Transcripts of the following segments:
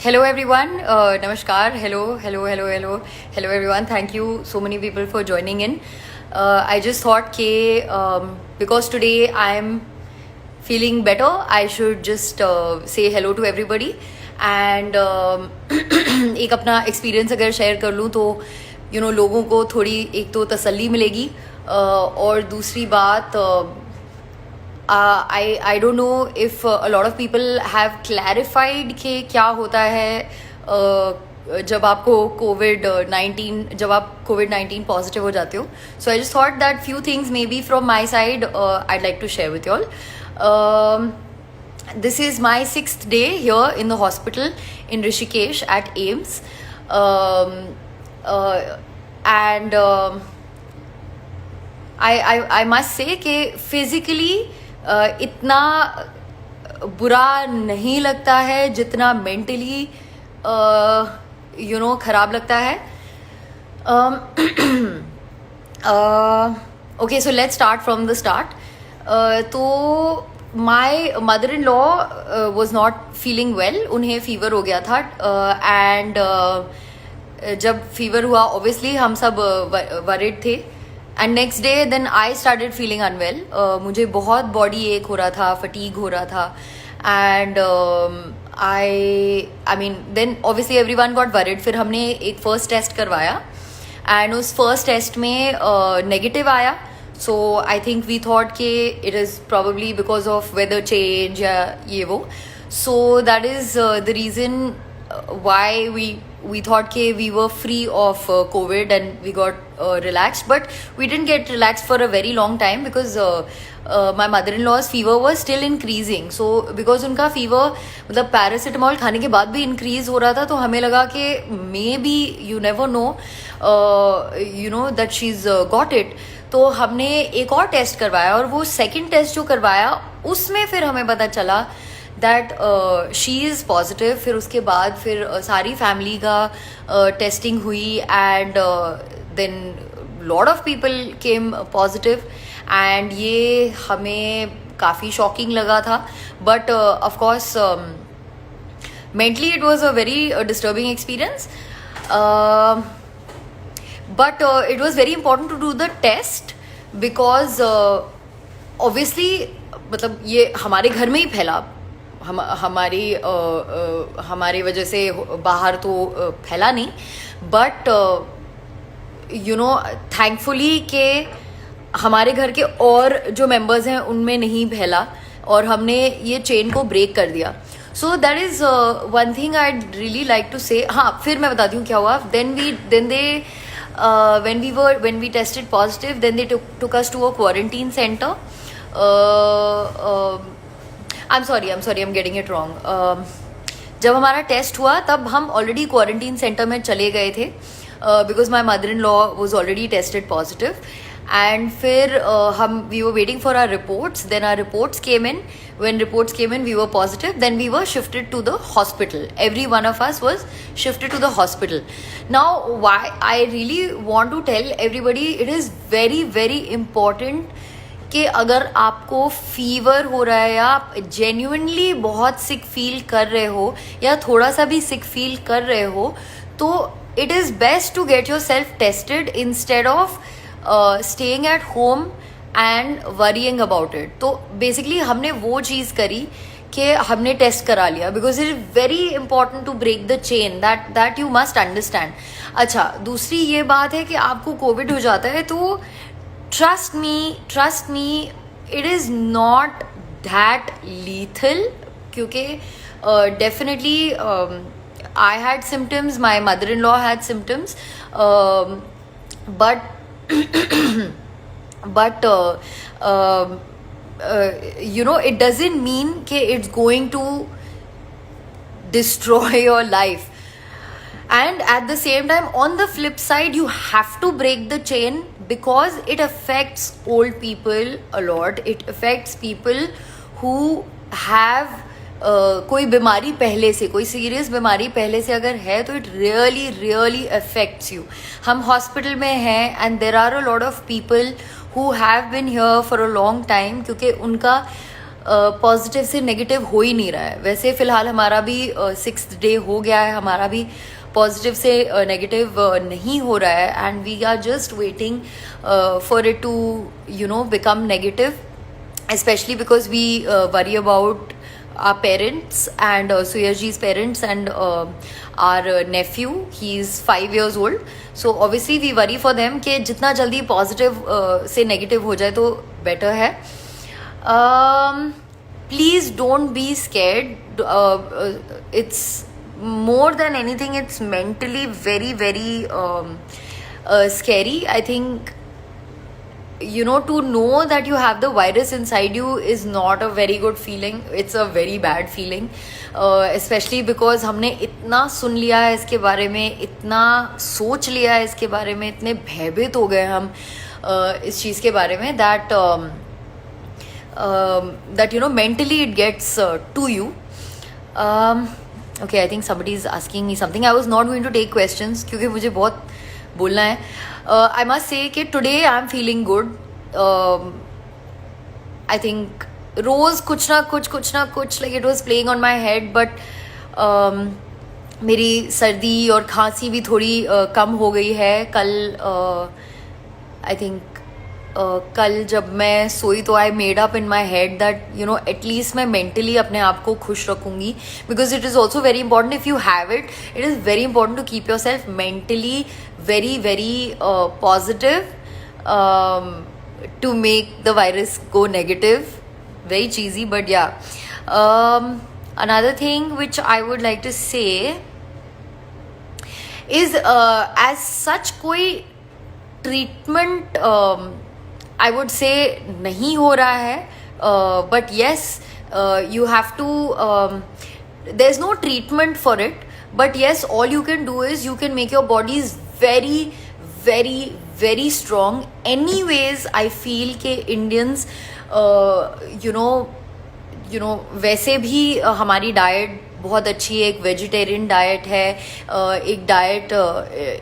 Hello everyone, Namaskar, hello everyone. Thank you so many people for joining in. I just thought because today I'm feeling better, I should just say hello to everybody and एक अपना experience अगर share कर लूँ तो लोगों को थोड़ी एक तो तसल्ली मिलेगी और दूसरी बात I don't know if a lot of people have clarified कि क्या होता है जब आपको COVID-19 पॉजिटिव हो जाते हो. So I just thought that few things maybe from my side I'd like to share with you all. This is my 6th day here in the hospital in Rishikesh at AIIMS. And I must say कि physically इतना बुरा नहीं लगता है जितना mentally खराब लगता है. Okay, so let's start from the start. तो my mother in law was not feeling well. उन्हें फीवर हो गया था एंड जब फीवर हुआ ऑब्वियसली हम सब वरिड थे. And next day then I started feeling unwell. मुझे बहुत बॉडी एक हो रहा था, फटीग हो रहा था and I mean then obviously every one got worried. फिर हमने एक फर्स्ट टेस्ट करवाया एंड उस फर्स्ट टेस्ट में नेगेटिव आया. So I think we thought कि it is probably because of weather change या ये वो. So that is the reason why we thought we were free of COVID and we got relaxed, but we didn't get relaxed for a very long time because my mother-in-law's fever was still increasing. So because उनका fever मतलब paracetamol खाने के बाद भी increase हो रहा था तो हमें लगा कि maybe you never know that she's got it. तो हमने एक और टेस्ट करवाया और वो सेकंड टेस्ट जो करवाया उसमें फिर हमें पता चला दैट शी इज़ पॉजिटिव. फिर उसके बाद फिर सारी फैमिली का टेस्टिंग हुई and then lot of people came positive and ये हमें काफ़ी शॉकिंग लगा था. But of course mentally it was a very disturbing experience. But it was very important to do the test because obviously मतलब ये हमारे घर में ही फैला. हमारी वजह से बाहर तो फैला नहीं. बट थैंकफुली के हमारे घर के और जो मेंबर्स हैं उनमें नहीं फैला और हमने ये चेन को ब्रेक कर दिया. So that is one thing I really like to say. हाँ, फिर मैं बताती हूँ क्या हुआ. when we tested positive, then they took us to a quarantine center. I'm sorry, I'm getting it wrong. जब हमारा टेस्ट हुआ तब हम ऑलरेडी क्वारंटीन सेंटर में चले गए थे because my mother in law was already tested positive. And फिर we were waiting for our reports. Then our reports came in. When reports came in, we were positive. Then we were shifted to the hospital. Every one of us was shifted to the hospital. Now, why I really want to tell everybody, it is very, very important कि अगर आपको fever हो रहा है या आप genuinely बहुत सिक feel कर रहे हो या थोड़ा सा भी सिक फील कर रहे हो तो it is best to get yourself tested instead of staying at home and worrying about it. तो बेसिकली हमने वो चीज़ करी कि हमने टेस्ट करा लिया because it is very important to break the chain. That you must understand. अच्छा, दूसरी ये बात है कि आपको कोविड हो जाता है तो trust me, it is not that lethal क्योंकि definitely I had symptoms, my mother-in-law had symptoms, but it doesn't mean कि it's going to destroy your life. And at the same time, on the flip side, you have to break the chain because it affects old people a lot. It affects people who have कोई बीमारी पहले से, कोई serious बीमारी पहले से अगर है तो इट रियली अफेक्ट्स यू. हम हॉस्पिटल में हैं and there are a lot of people who have been here for a long time क्योंकि उनका पॉजिटिव से नेगेटिव हो ही नहीं रहा है। वैसे फ़िलहाल हमारा भी 6th डे हो गया है, हमारा भी पॉजिटिव से नेगेटिव नहीं हो रहा है, and we are just waiting for it to become negative, especially because we worry about our parents and Suyaji's parents and our nephew. He is 5 years old, so obviously we worry for them कि जितना जल्दी positive से negative हो जाए तो better है. Please don't be scared. It's more than anything, it's mentally very very scary. I think to know that you have the virus inside you is not a very good feeling. It's a very bad feeling, especially because हमने इतना सुन लिया है इसके बारे में, इतना सोच लिया है इसके बारे में, इतने भयभीत हो गए हम इस चीज़ के बारे में that mentally it gets to you. Okay, I think somebody is asking me something. I was not going to take questions क्योंकि मुझे बहुत बोलना है. I must say कि today I am feeling good. I think रोज़ कुछ ना कुछ like it was playing on my head, but मेरी सर्दी और खांसी भी थोड़ी कम हो गई है. कल I think कल जब मैं सोई तो I made up in my head that at least मैं मेंटली अपने आप को खुश रखूँगी, because it is also very important. If you have it, it is very important to keep yourself mentally very very positive to make the virus go negative. Very cheesy, but yeah. Another thing which I would like to say is as such कोई treatment I would say नहीं हो रहा है, but yes, you have to there's no treatment for it, but yes, all you can do is you can make your bodies very very very strong. Anyways, I feel कि Indians वैसे भी हमारी diet बहुत अच्छी है. एक vegetarian diet है, एक डाइट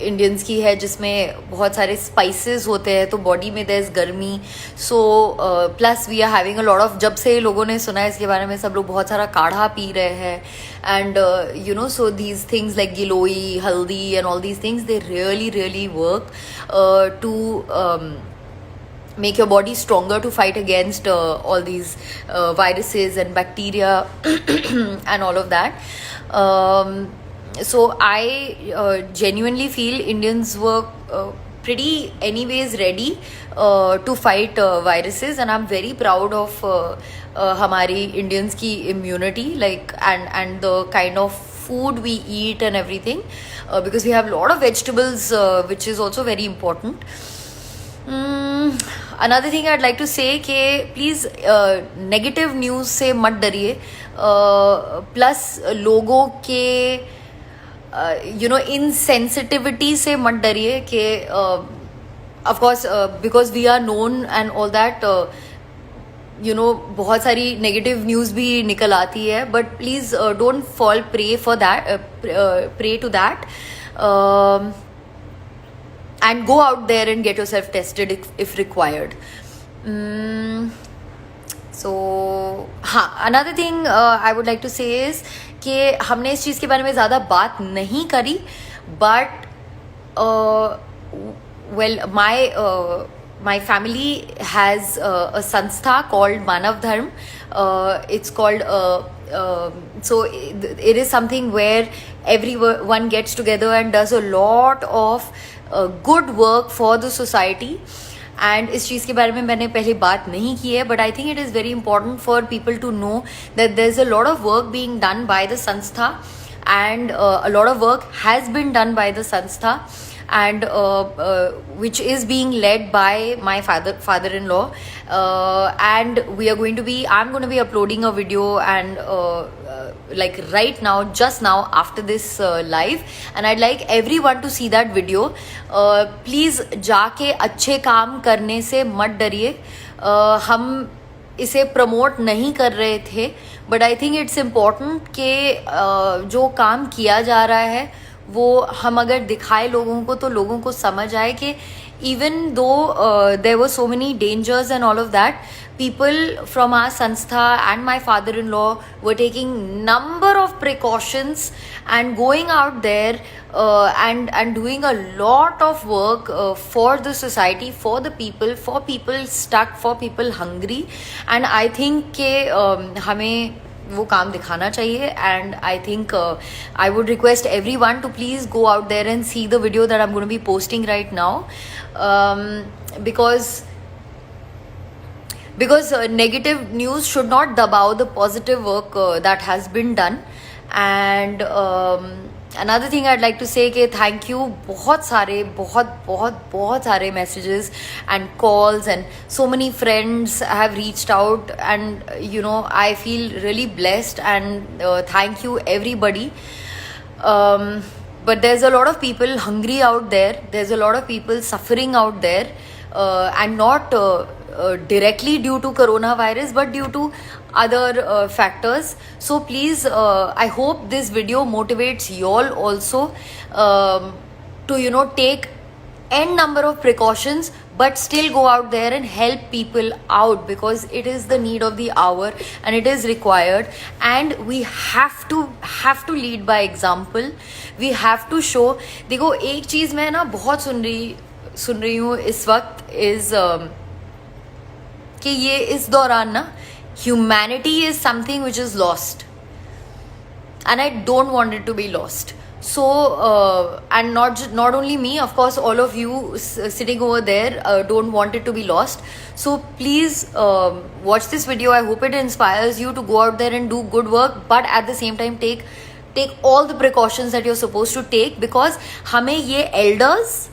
इंडियंस की है जिसमें बहुत सारे स्पाइसेस होते हैं, तो बॉडी में देयर इज गर्मी. So plus we are having a lot of, जब से लोगों ने सुना है इसके बारे में, सब लोग बहुत सारा काढ़ा पी रहे हैं. And so these things like giloy, haldi and all these things, they really work to make your body stronger to fight against all these viruses and bacteria and all of that. So I genuinely feel Indians were pretty anyways ready to fight viruses, and I'm very proud of हमारी Indians की immunity, like and the kind of food we eat and everything, because we have a lot of vegetables, which is also very important. Another thing I'd like to say कि please negative news से मत डरिए. Plus लोगों के insensitivity से मत डरिए कि of course because we are known and all that, बहुत सारी नेगेटिव न्यूज़ भी निकल आती है, but please don't fall prey for that, prey to that. And go out there and get yourself tested if required. So another thing I would like to say is कि हमने इस चीज़ के बारे में ज़्यादा बात नहीं करी, but well, my family has a sanstha called Manav Dharm. It's called so it is something where everyone gets together and does a lot of good work for the society. And इस चीज़ के बारे में मैंने पहले बात नहीं की है, but I think it is very important for people to know that there is a lot of work being done by the sanstha, and a lot of work has been done by the sanstha, and which is being led by my father-in-law, and I'm going to be uploading a video, and like right now, just now after this live, and I'd like everyone to see that video. Please जाके अच्छे काम करने से मत डरिए. हम इसे promote नहीं कर रहे थे, but I think it's important कि जो काम किया जा रहा है वो हम अगर दिखाए लोगों को, तो लोगों को समझ आए कि even though there were so many dangers and all of that, people from our sanstha and my father-in-law were taking number of precautions and going out there and doing a lot of work for the society, for the people, for people stuck, for people hungry. And I think के हमें वो काम दिखाना चाहिए. And I think I would request everyone to please go out there and see the video that I'm going to be posting right now, because negative news should not dabao the positive work that has been done. And another thing I'd like to say कि thank you, बहुत सारे messages and calls, and so many friends have reached out, and I feel really blessed, and thank you everybody. But there's a lot of people hungry out there, there's a lot of people suffering out there, and not directly due to coronavirus but due to other factors. So please, I hope this video motivates y'all also to take n number of precautions but still go out there and help people out, because it is the need of the hour and it is required. And we have to lead by example. We have to show. देखो एक चीज मैं ना बहुत सुन रही हूँ इस वक्त is कि ये इस दौरान ना humanity is something which is lost, and I don't want it to be lost. So and not only me, of course all of you sitting over there don't want it to be lost. So please watch this video. I hope it inspires you to go out there and do good work, but at the same time take all the precautions that you're supposed to take, because हमें ये elders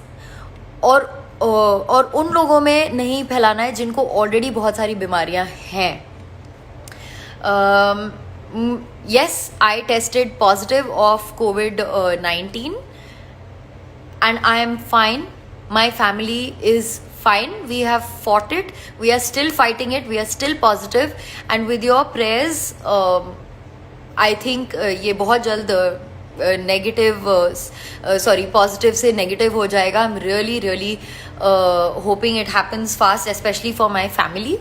और उन लोगों में नहीं फैलाना है जिनको ऑलरेडी बहुत सारी बीमारियां हैं. Yes, I tested positive of COVID-19 and I am fine. My family is fine. We have fought it. We are still fighting it. We are still positive. And with your prayers, I think ये बहुत जल्द positive से negative हो जाएगा. I'm really hoping it happens fast, especially for my family.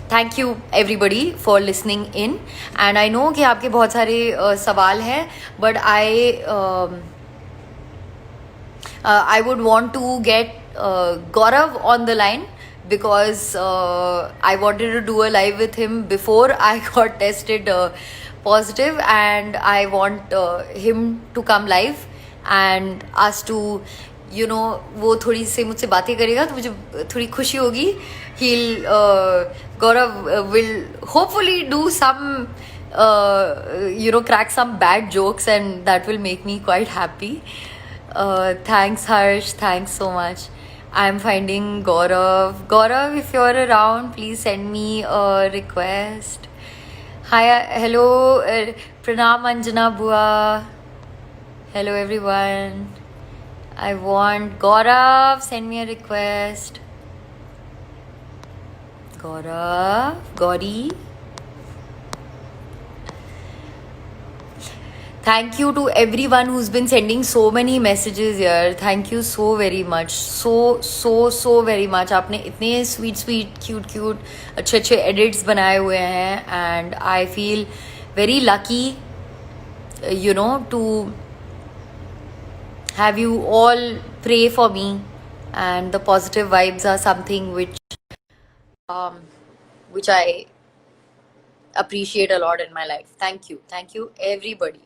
Thank you everybody for listening in, and I know कि आपके बहुत सारे सवाल हैं, but I would want to get Gaurav on the line, because I wanted to do a live with him before I got tested positive, and I want him to come live and us to वो थोड़ी से मुझसे बातें करेगा तो मुझे थोड़ी खुशी होगी. Gaurav will hopefully do some crack some bad jokes, and that will make me quite happy. Thanks Harsh, thanks so much. I'm finding Gaurav, if you're around, please send me a request. Hello, Pranam Anjana Bua. Hello everyone. I want Gaurav, send me a request. Gauri. Thank you to everyone who's been sending so many messages here. Thank you so very much. So very much. आपने इतने sweet, cute अच्छे edits बनाए हुए हैं, and I feel very lucky, to have you all pray for me, and the positive vibes are something which I appreciate a lot in my life. Thank you everybody.